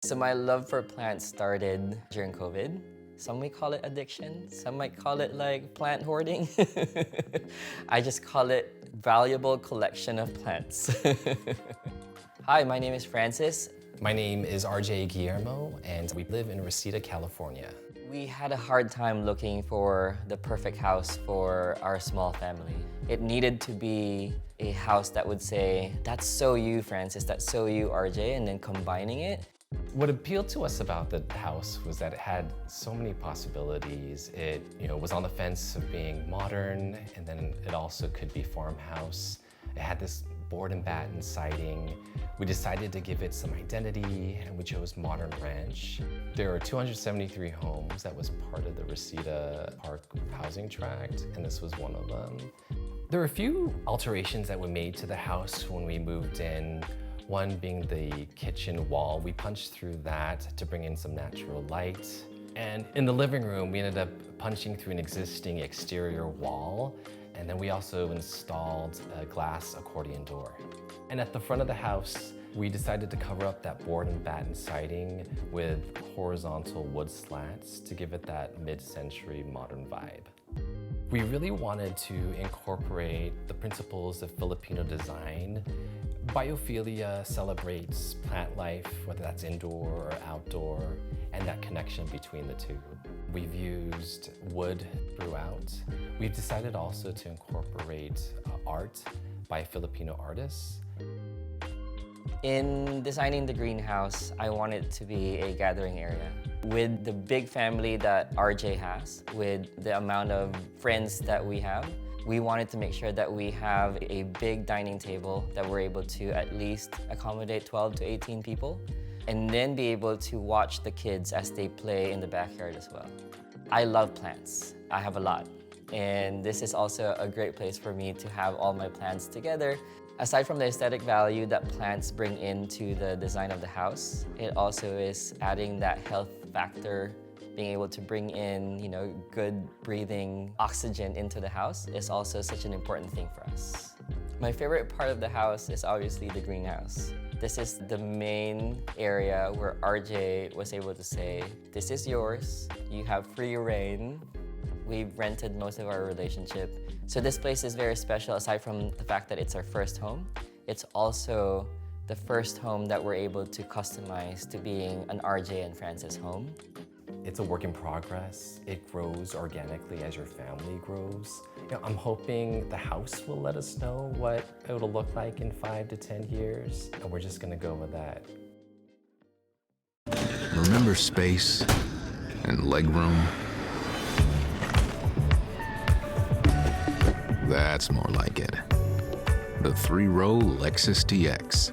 So my love for plants started during COVID. Some may call it addiction, some might call it like plant hoarding. I just call it valuable collection of plants. Hi, my name is Francis. My name is RJ Guillermo, and we live in Reseda, California. We had a hard time looking for the perfect house for our small family. It needed to be a house that would say, that's so you, Francis, that's so you, RJ, and then combining it. What appealed to us about the house was that it had so many possibilities. It was on the fence of being modern, and then it also could be farmhouse. It had this board and batten siding. We decided to give it some identity, and we chose modern ranch. There are 273 homes that was part of the Reseda Park housing tract, and this was one of them. There were a few alterations that we made to the house when we moved in. One being the kitchen wall. We punched through that to bring in some natural light. And in the living room, we ended up punching through an existing exterior wall. And then we also installed a glass accordion door. And at the front of the house, we decided to cover up that board and batten siding with horizontal wood slats to give it that mid-century modern vibe. We really wanted to incorporate the principles of Filipino design. Biophilia celebrates plant life, whether that's indoor or outdoor, and that connection between the two. We've used wood throughout. We've decided also to incorporate art by Filipino artists. In designing the greenhouse, I want it to be a gathering area. With the big family that RJ has, with the amount of friends that we have, we wanted to make sure that we have a big dining table that we're able to at least accommodate 12 to 18 people, and then be able to watch the kids as they play in the backyard as well. I love plants. I have a lot. And this is also a great place for me to have all my plants together. Aside from the aesthetic value that plants bring into the design of the house, it also is adding that health factor. Being able to bring in, good breathing oxygen into the house is also such an important thing for us. My favorite part of the house is obviously the greenhouse. This is the main area where RJ was able to say, this is yours, you have free reign. We've rented most of our relationship. So this place is very special. Aside from the fact that it's our first home, it's also the first home that we're able to customize to being an RJ and Francis home. It's a work in progress. It grows organically as your family grows. I'm hoping the house will let us know what it'll look like in 5 to 10 years, and we're just gonna go with that. Remember space and legroom? That's more like it. The 3-row Lexus TX.